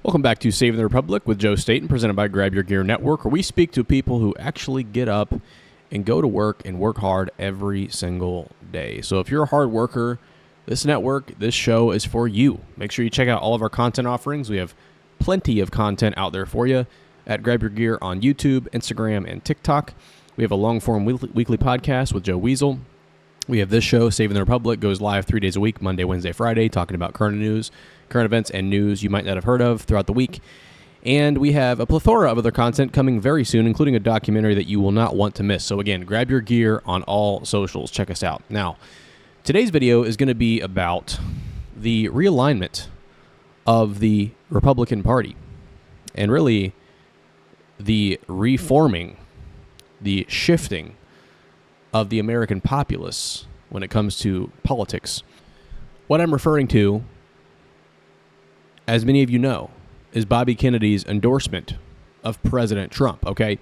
Welcome back to Saving the Republic with Joe Staten, presented by Grab Your Gear Network, where we speak to people who actually get up and go to work and work hard every single day. So if you're a hard worker, this network, this show is for you. Make sure you check out all of our content offerings. We have plenty of content out there for you at Grab Your Gear on YouTube, Instagram, and TikTok. We have a long-form weekly podcast with Joe Weasel. We have this show, Saving the Republic, goes live 3 days a week, Monday, Wednesday, Friday, talking about current events, and news you might not have heard of throughout the week. And we have a plethora of other content coming very soon, including a documentary that you will not want to miss. So again, grab your gear on all socials. Check us out. Now, today's video is going to be about the realignment of the Republican Party and really the reforming, the shifting of the American populace when it comes to politics. What I'm referring to, as many of you know, is Bobby Kennedy's endorsement of President Trump, okay?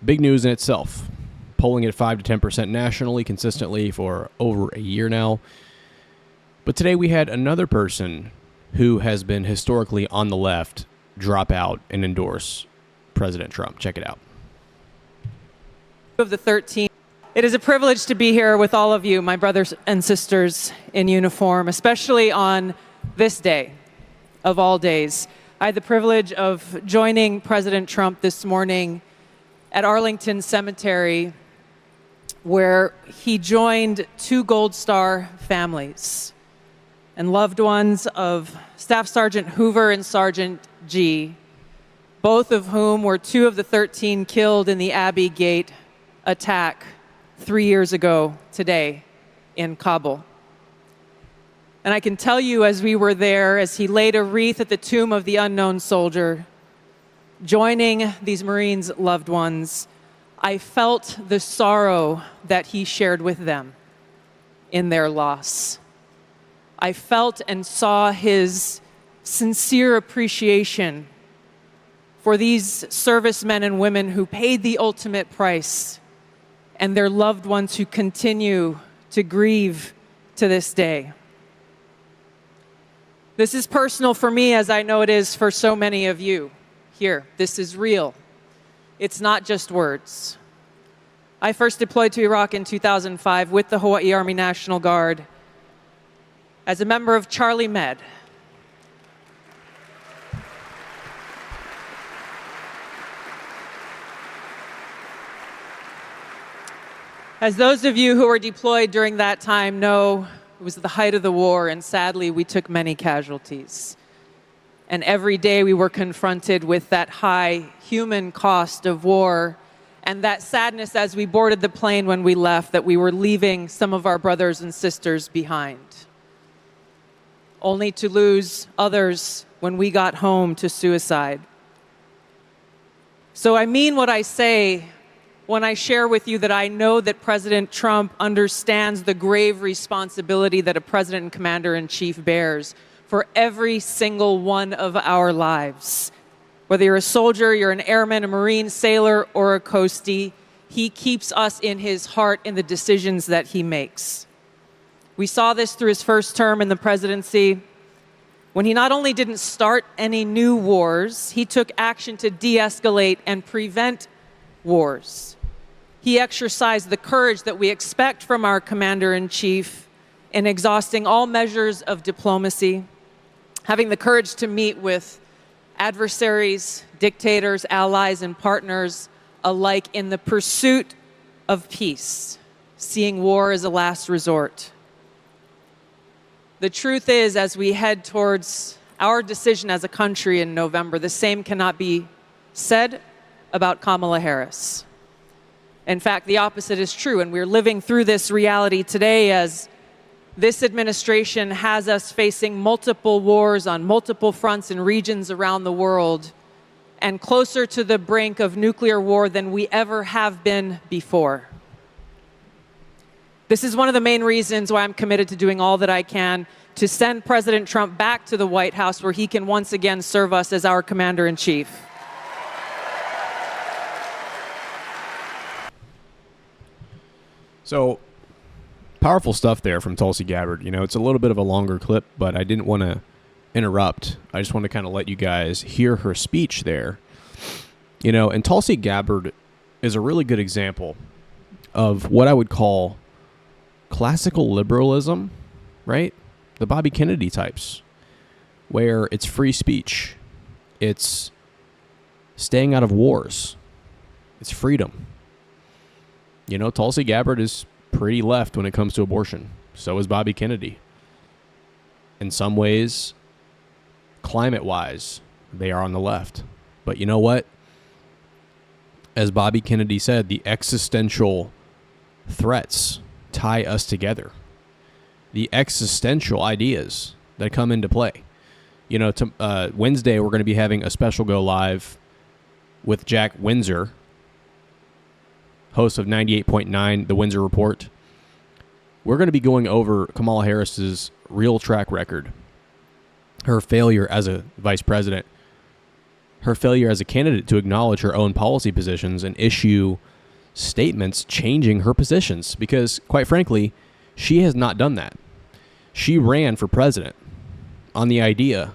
Big news in itself. Polling at 5 to 10% nationally consistently for over a year now. But today we had another person who has been historically on the left drop out and endorse President Trump. Check it out. Of the 13. It is a privilege to be here with all of you, my brothers and sisters in uniform, especially on this day of all days. I had the privilege of joining President Trump this morning at Arlington Cemetery, where he joined two Gold Star families and loved ones of Staff Sergeant Hoover and Sergeant G, both of whom were two of the 13 killed in the Abbey Gate attack 3 years ago today in Kabul. And I can tell you, as we were there, as he laid a wreath at the tomb of the unknown soldier, joining these Marines' loved ones, I felt the sorrow that he shared with them in their loss. I felt and saw his sincere appreciation for these servicemen and women who paid the ultimate price and their loved ones who continue to grieve to this day. This is personal for me, as I know it is for so many of you here. This is real. It's not just words. I first deployed to Iraq in 2005 with the Hawaii Army National Guard as a member of Charlie Med. As those of you who were deployed during that time know, it was the height of the war, and sadly, we took many casualties. And every day we were confronted with that high human cost of war and that sadness as we boarded the plane when we left that we were leaving some of our brothers and sisters behind, only to lose others when we got home to suicide. So I mean what I say when I share with you that I know that President Trump understands the grave responsibility that a president and commander-in-chief bears for every single one of our lives. Whether you're a soldier, you're an airman, a Marine, sailor, or a coastie, he keeps us in his heart in the decisions that he makes. We saw this through his first term in the presidency, when he not only didn't start any new wars, he took action to de-escalate and prevent wars. He exercised the courage that we expect from our commander-in-chief in exhausting all measures of diplomacy, having the courage to meet with adversaries, dictators, allies, and partners alike in the pursuit of peace, seeing war as a last resort. The truth is, as we head towards our decision as a country in November, the same cannot be said about Kamala Harris. In fact, the opposite is true, and we're living through this reality today as this administration has us facing multiple wars on multiple fronts and regions around the world, and closer to the brink of nuclear war than we ever have been before. This is one of the main reasons why I'm committed to doing all that I can to send President Trump back to the White House, where he can once again serve us as our commander-in-chief. So, powerful stuff there from Tulsi Gabbard. You know, it's a little bit of a longer clip, but I didn't want to interrupt, I just want to kind of let you guys hear her speech there. And Tulsi Gabbard is a really good example of what I would call classical liberalism, right? The Bobby Kennedy types, where it's free speech, it's staying out of wars, it's freedom. Tulsi Gabbard is pretty left when it comes to abortion. So is Bobby Kennedy. In some ways, climate-wise, they are on the left. But you know what? As Bobby Kennedy said, the existential threats tie us together. The existential ideas that come into play. Wednesday, we're going to be having a special go live with Jack Windsor, host of 98.9, The Windsor Report. We're going to be going over Kamala Harris's real track record, her failure as a vice president, her failure as a candidate to acknowledge her own policy positions and issue statements changing her positions, because, quite frankly, she has not done that. She ran for president on the idea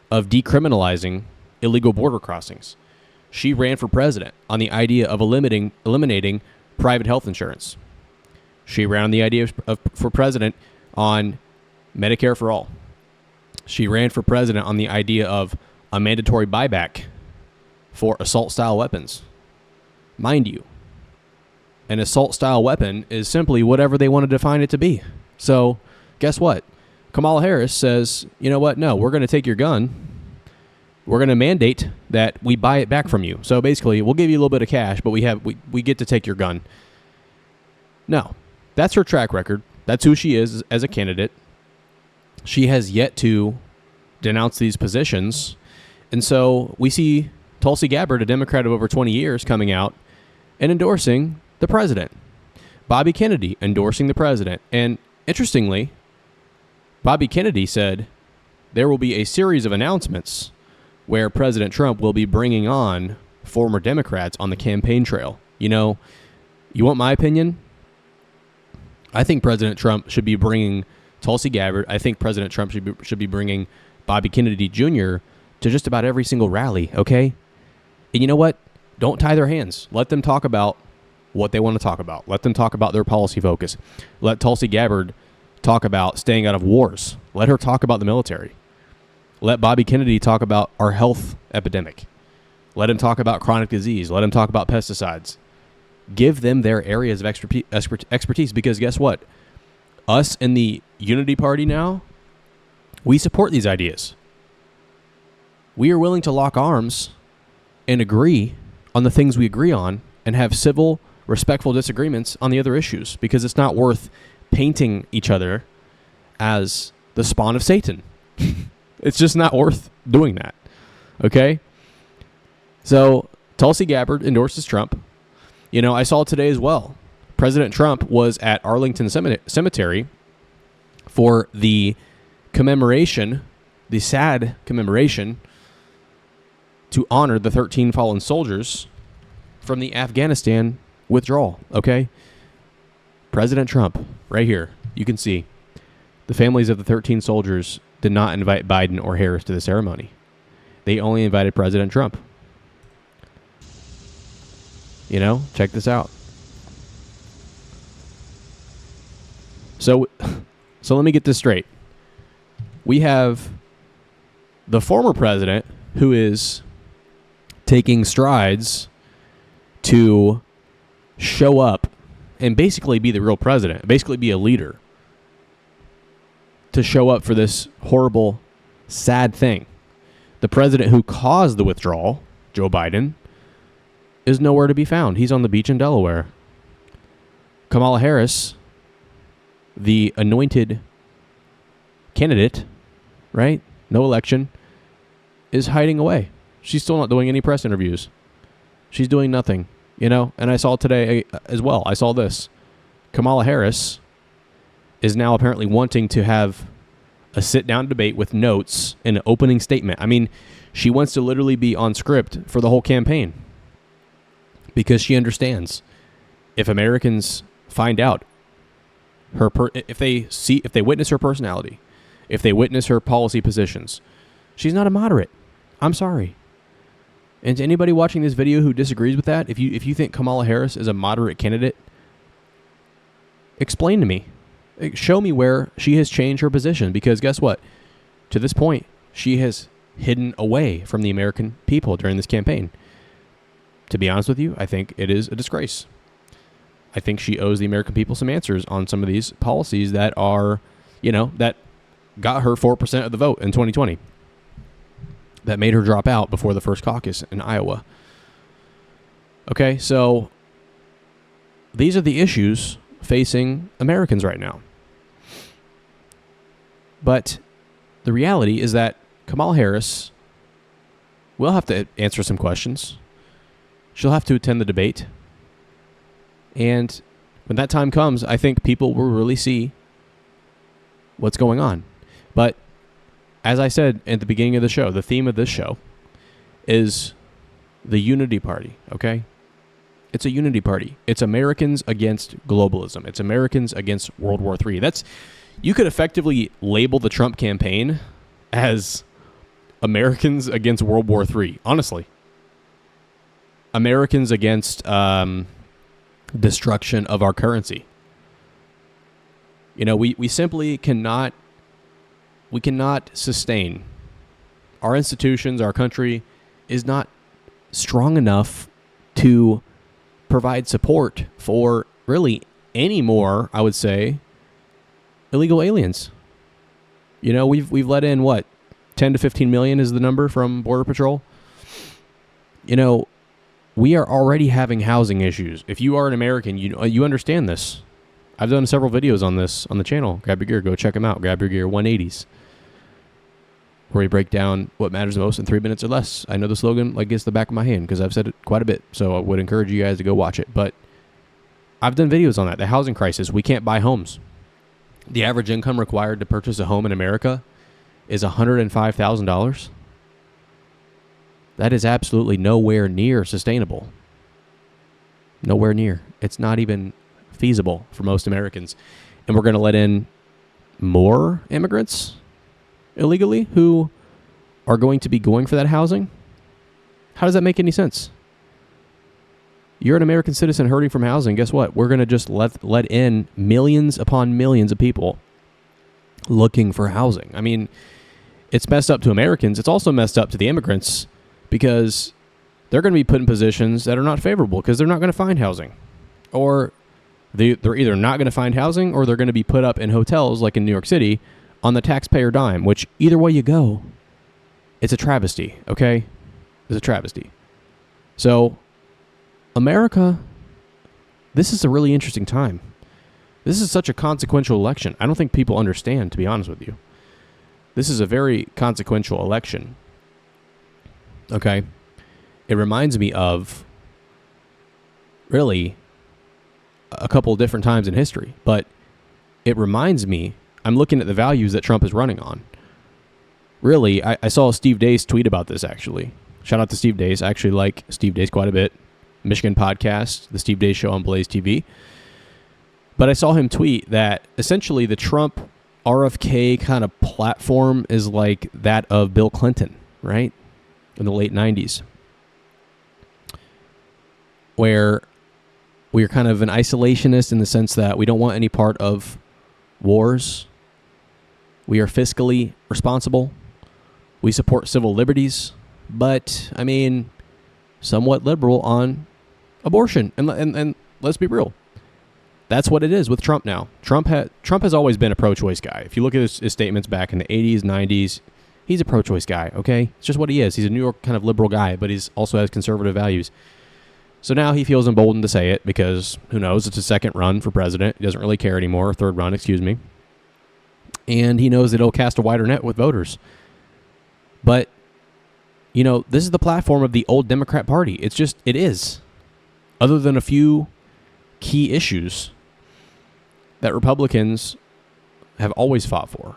of decriminalizing illegal border crossings. She ran for president on the idea of eliminating private health insurance. She ran on the idea for president on Medicare for all. She ran for president on the idea of a mandatory buyback for assault-style weapons. Mind you, an assault-style weapon is simply whatever they want to define it to be. So, guess what? Kamala Harris says, you know what? No, we're going to take your gun. We're going to mandate that we buy it back from you. So basically, we'll give you a little bit of cash, but we get to take your gun. No, that's her track record. That's who she is as a candidate. She has yet to denounce these positions. And so we see Tulsi Gabbard, a Democrat of over 20 years, coming out and endorsing the president. Bobby Kennedy endorsing the president. And interestingly, Bobby Kennedy said there will be a series of announcements where President Trump will be bringing on former Democrats on the campaign trail. You want my opinion? I think President Trump should be bringing Tulsi Gabbard. I think President Trump should be bringing Bobby Kennedy Jr. to just about every single rally, okay? And you know what? Don't tie their hands. Let them talk about what they want to talk about. Let them talk about their policy focus. Let Tulsi Gabbard talk about staying out of wars. Let her talk about the military. Let Bobby Kennedy talk about our health epidemic. Let him talk about chronic disease. Let him talk about pesticides. Give them their areas of expertise, because guess what? Us in the Unity Party now, we support these ideas. We are willing to lock arms and agree on the things we agree on and have civil, respectful disagreements on the other issues, because it's not worth painting each other as the spawn of Satan. It's just not worth doing that. Okay? So, Tulsi Gabbard endorses Trump. I saw today as well. President Trump was at Arlington Cemetery for the commemoration, the sad commemoration, to honor the 13 fallen soldiers from the Afghanistan withdrawal. Okay? President Trump, right here, you can see the families of the 13 soldiers did not invite Biden or Harris to the ceremony. They only invited President Trump. Check this out. So let me get this straight. We have the former president who is taking strides to show up and basically be the real president, basically be a leader, to show up for this horrible, sad thing. The president who caused the withdrawal, Joe Biden, is nowhere to be found. He's on the beach in Delaware. Kamala Harris, the anointed candidate, right? No election, is hiding away. She's still not doing any press interviews. She's doing nothing, And I saw today as well. I saw this. Kamala Harris is now apparently wanting to have a sit-down debate with notes and an opening statement. I mean, she wants to literally be on script for the whole campaign, because she understands if Americans find out if they witness her personality, if they witness her policy positions, She's not a moderate. I'm sorry. And to anybody watching this video who disagrees with that, if you think Kamala Harris is a moderate candidate, explain to me. Show me where she has changed her position. Because guess what? To this point, she has hidden away from the American people during this campaign. To be honest with you, I think it is a disgrace. I think she owes the American people some answers on some of these policies that are, that got her 4% of the vote in 2020. That made her drop out before the first caucus in Iowa. Okay, so these are the issues facing Americans right now. But the reality is that Kamala Harris will have to answer some questions. She'll have to attend the debate. And when that time comes, I think people will really see what's going on. But as I said at the beginning of the show, the theme of this show is the unity party, okay? It's a unity party. It's Americans against globalism. It's Americans against World War III. You could effectively label the Trump campaign as Americans against World War III, honestly. Americans against destruction of our currency. We simply cannot sustain. Our institutions, our country is not strong enough to provide support for really any more, I would say, illegal aliens. We've let in 10 to 15 million is the number from Border Patrol. We are already having housing issues. If you are an American, you understand this. I've done several videos on this on the channel. Grab Your Gear, go check them out. Grab Your Gear 180s. Where we break down what matters most in 3 minutes or less. I know the slogan like it's the back of my hand because I've said it quite a bit. So I would encourage you guys to go watch it. But I've done videos on that. The housing crisis. We can't buy homes. The average income required to purchase a home in America is $105,000. That is absolutely nowhere near sustainable. Nowhere near. It's not even feasible for most Americans. And we're going to let in more immigrants illegally who are going to be going for that housing? How does that make any sense? You're an American citizen hurting from housing. Guess what? We're going to just let in millions upon millions of people looking for housing. I mean, it's messed up to Americans. It's also messed up to the immigrants because they're going to be put in positions that are not favorable because they're not going to find housing. Or they're either not going to find housing or they're going to be put up in hotels like in New York City on the taxpayer dime, which either way you go, it's a travesty, okay? It's a travesty. So, America, this is a really interesting time. This is such a consequential election. I don't think people understand, to be honest with you. This is a very consequential election. Okay? It reminds me of, really, a couple of different times in history. But it reminds me, I'm looking at the values that Trump is running on. Really, I saw Steve Deace tweet about this, actually. Shout out to Steve Deace. I actually like Steve Deace quite a bit. Michigan podcast, the Steve Deace Show on Blaze TV. But I saw him tweet that essentially the Trump RFK kind of platform is like that of Bill Clinton, right? In the late 90s. Where we are kind of an isolationist in the sense that we don't want any part of wars. We are fiscally responsible. We support civil liberties. But, I mean, somewhat liberal on abortion. And let's be real. That's what it is with Trump now. Trump has always been a pro-choice guy. If you look at his statements back in the 80s, 90s, he's a pro-choice guy, okay? It's just what he is. He's a New York kind of liberal guy, but he also has conservative values. So now he feels emboldened to say it because, who knows, it's a second run for president. He doesn't really care anymore. Third run, excuse me. And he knows that it'll cast a wider net with voters. But, this is the platform of the old Democrat Party. It is. Other than a few key issues that Republicans have always fought for.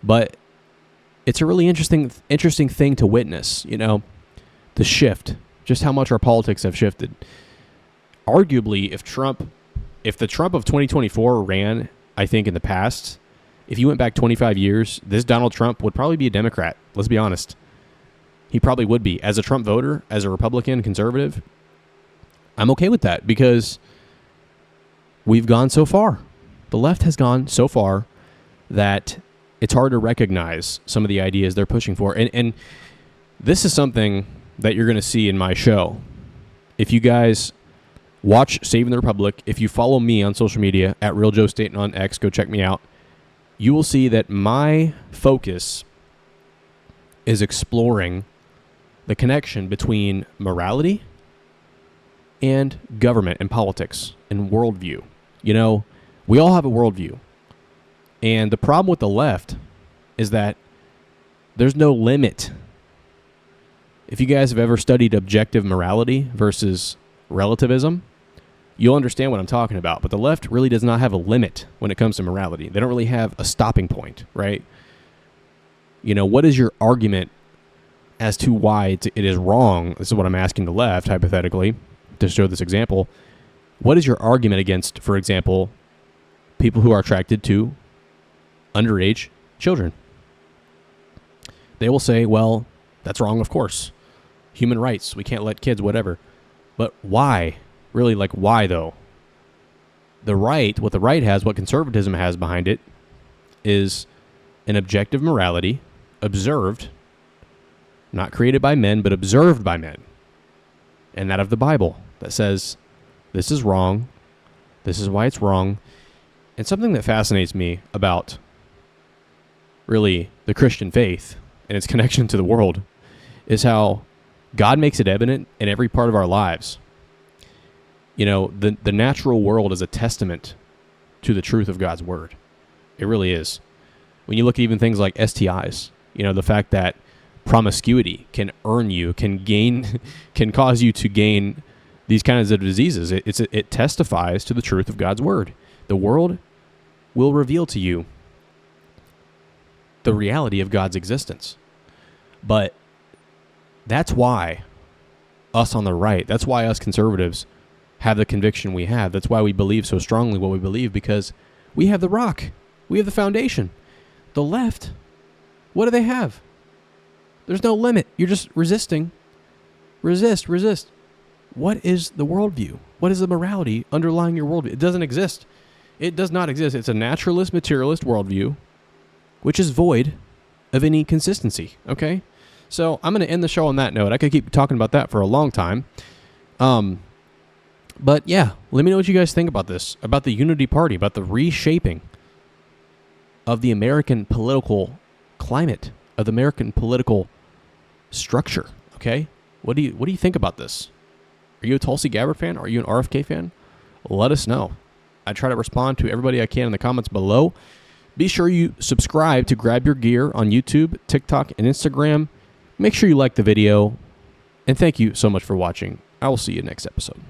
But it's a really interesting thing to witness, the shift, just how much our politics have shifted. Arguably, if the Trump of 2024 ran, I think in the past, If you went back 25 years, this Donald Trump would probably be a Democrat. Let's be honest. He probably would be. As a Trump voter, as a Republican, conservative, I'm okay with that because we've gone so far. The left has gone so far that it's hard to recognize some of the ideas they're pushing for. And this is something that you're going to see in my show. If you guys watch Saving the Republic, if you follow me on social media at Real Joe Staten on X, go check me out. You will see that my focus is exploring the connection between morality and government and politics and worldview. You know, we all have a worldview. And the problem with the left is that there's no limit. If you guys have ever studied objective morality versus relativism, you'll understand what I'm talking about. But the left really does not have a limit when it comes to morality. They don't really have a stopping point, right? You know, what is your argument as to why it is wrong? This is what I'm asking the left, hypothetically, to show this example. What is your argument against, for example, people who are attracted to underage children? They will say, well, that's wrong, of course. Human rights, we can't let kids, whatever. But why? Really, like, why, though? The right, what the right has, what conservatism has behind it, is an objective morality, observed, not created by men, but observed by men. And that of the Bible, that says, this is wrong, this is why it's wrong. And something that fascinates me about, really, the Christian faith and its connection to the world is how God makes it evident in every part of our lives. You know, the natural world is a testament to the truth of God's word. It really is. When you look at even things like STIs, you know, the fact that promiscuity can earn you, can cause you to gain these kinds of diseases. It testifies to the truth of God's word. The world will reveal to you the reality of God's existence. But that's why us on the right, that's why us conservatives have the conviction we have. That's why we believe so strongly what we believe, because we have the rock. We have the foundation. The left, what do they have? There's no limit. You're just resisting. Resist. What is the worldview? What is the morality underlying your worldview? It doesn't exist. It does not exist. It's a naturalist, materialist worldview, which is void of any consistency, okay? So I'm going to end the show on that note. I could keep talking about that for a long time. But yeah, let me know what you guys think about this, about the Unity Party, about the reshaping of the American political climate, of the American political structure, okay? What do you think about this? Are you a Tulsi Gabbard fan? Are you an RFK fan? Let us know. I try to respond to everybody I can in the comments below. Be sure you subscribe to Grab Your Gear on YouTube, TikTok, and Instagram. Make sure you like the video. And thank you so much for watching. I will see you next episode.